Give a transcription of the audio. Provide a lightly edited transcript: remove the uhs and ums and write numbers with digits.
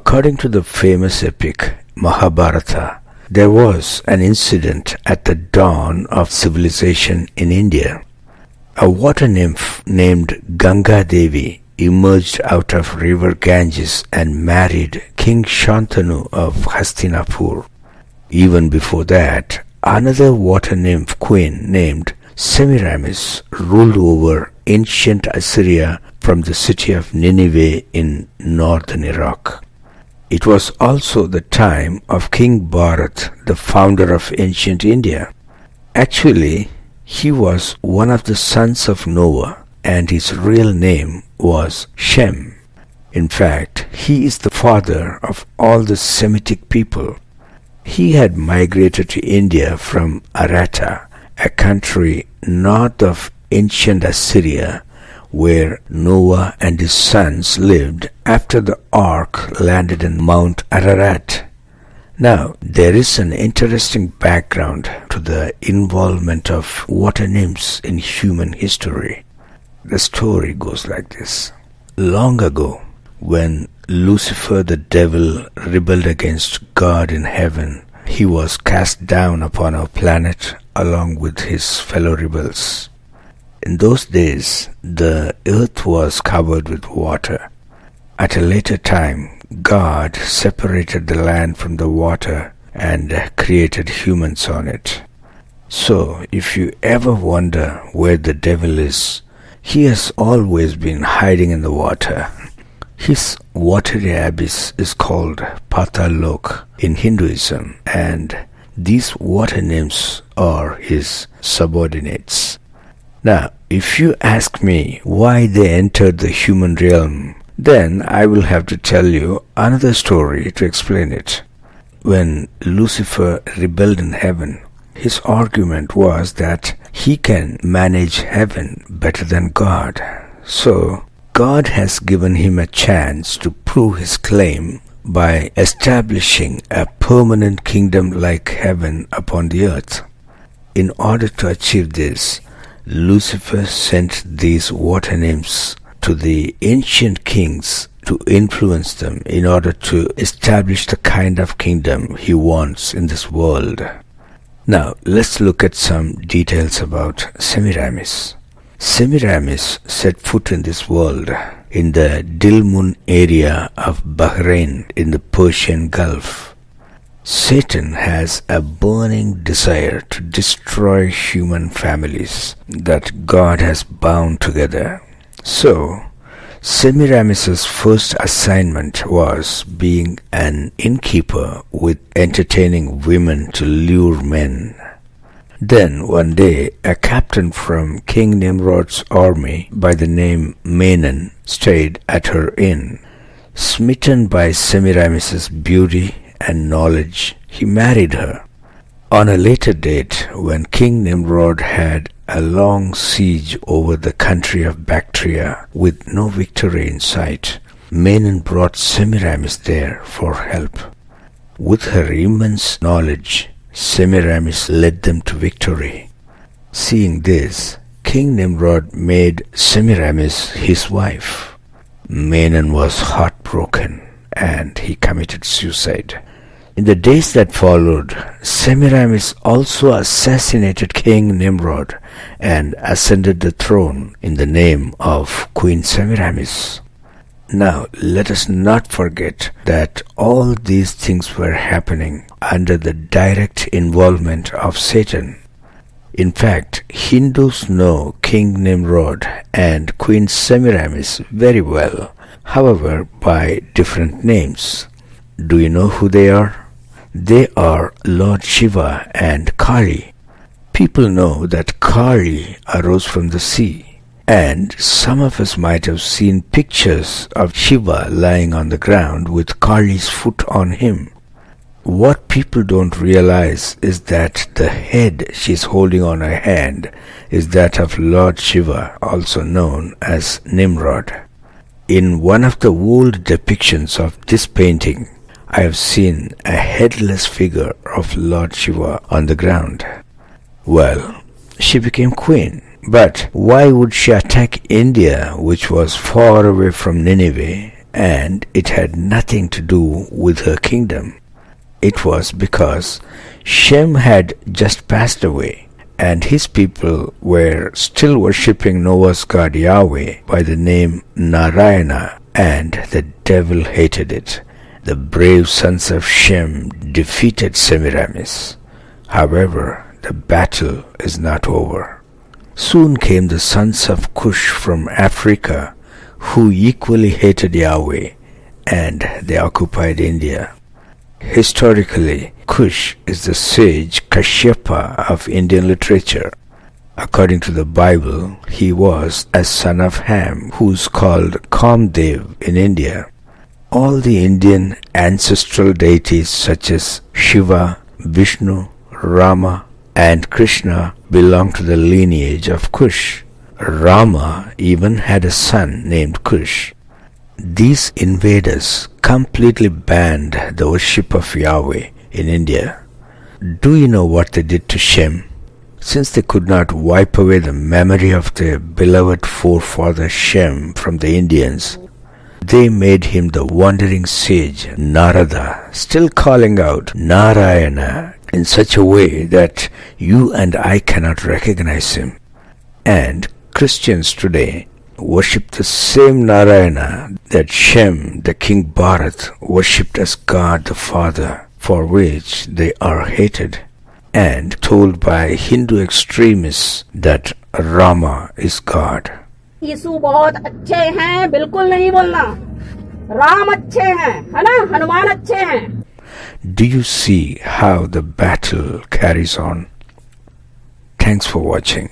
According to the famous epic Mahabharata, there was an incident at the dawn of civilization in India. A water nymph named Ganga Devi emerged out of river Ganges and married King Shantanu of Hastinapur. Even before that, another water nymph queen named Semiramis ruled over ancient Assyria from the city of Nineveh in northern Iraq. It was also the time of King Bharat, the founder of ancient India. Actually, he was one of the sons of Noah, and his real name was Shem. In fact, he is the father of all the Semitic people. He had migrated to India from Aratta, a country north of ancient Assyria, where Noah and his sons lived after the ark landed in Mount Ararat. Now, there is an interesting background to the involvement of water nymphs in human history. The story goes like this. Long ago, when Lucifer the devil rebelled against God in heaven, he was cast down upon our planet along with his fellow rebels. In those days, the earth was covered with water. At a later time, God separated the land from the water and created humans on it. So, if you ever wonder where the devil is, he has always been hiding in the water. His watery abyss is called Patal Lok in Hinduism, and these water nymphs are his subordinates. Now, if you ask me why they entered the human realm, then I will have to tell you another story to explain it. When Lucifer rebelled in heaven, his argument was that he can manage heaven better than God. So, God has given him a chance to prove his claim by establishing a permanent kingdom like heaven upon the earth. In order to achieve this, Lucifer sent these water nymphs to the ancient kings to influence them in order to establish the kind of kingdom he wants in this world. Now, let's look at some details about Semiramis. Semiramis set foot in this world in the Dilmun area of Bahrain in the Persian Gulf. Satan has a burning desire to destroy human families that God has bound together. So, Semiramis's first assignment was being an innkeeper with entertaining women to lure men. Then one day, a captain from King Nimrod's army by the name Menon stayed at her inn. Smitten by Semiramis's beauty and knowledge, he married her. On a later date, when King Nimrod had a long siege over the country of Bactria with no victory in sight, Menon brought Semiramis there for help. With her immense knowledge, Semiramis led them to victory. Seeing this, King Nimrod made Semiramis his wife. Menon was heartbroken and he committed suicide. In the days that followed, Semiramis also assassinated King Nimrod and ascended the throne in the name of Queen Semiramis. Now, let us not forget that all these things were happening under the direct involvement of Satan. In fact, Hindus know King Nimrod and Queen Semiramis very well, however, by different names. Do you know who they are? They are Lord Shiva and Kali. People know that Kali arose from the sea, and some of us might have seen pictures of Shiva lying on the ground with Kali's foot on him. What people don't realize is that the head she's holding on her hand is that of Lord Shiva, also known as Nimrod. In one of the old depictions of this painting, I have seen a headless figure of Lord Shiva on the ground. Well, she became queen. But why would she attack India, which was far away from Nineveh, and it had nothing to do with her kingdom. It was because Shem had just passed away, and his people were still worshipping Noah's god Yahweh by the name Narayana, and the devil hated it. The brave sons of Shem defeated Semiramis. However, the battle is not over. Soon came the sons of Cush from Africa, who equally hated Yahweh, and they occupied India. Historically, Cush is the sage Kashyapa of Indian literature. According to the Bible, he was a son of Ham, who is called Kamdev in India. All the Indian ancestral deities such as Shiva, Vishnu, Rama, and Krishna belong to the lineage of Cush. Rama even had a son named Cush. These invaders completely banned the worship of Yahweh in India. Do you know what they did to Shem? Since they could not wipe away the memory of their beloved forefather Shem from the Indians, they made him the wandering sage Narada, still calling out Narayana in such a way that you and I cannot recognize him. And Christians today worship the same Narayana that Shem, the king Bharat, worshipped as God the Father, for which they are hated, and told by Hindu extremists that Rama is God. यीशु बहुत अच्छे हैं, बिल्कुल नहीं बोलना. राम अच्छे हैं, है ना? हनुमान अच्छे हैं. Do you see how the battle carries on? Thanks for watching.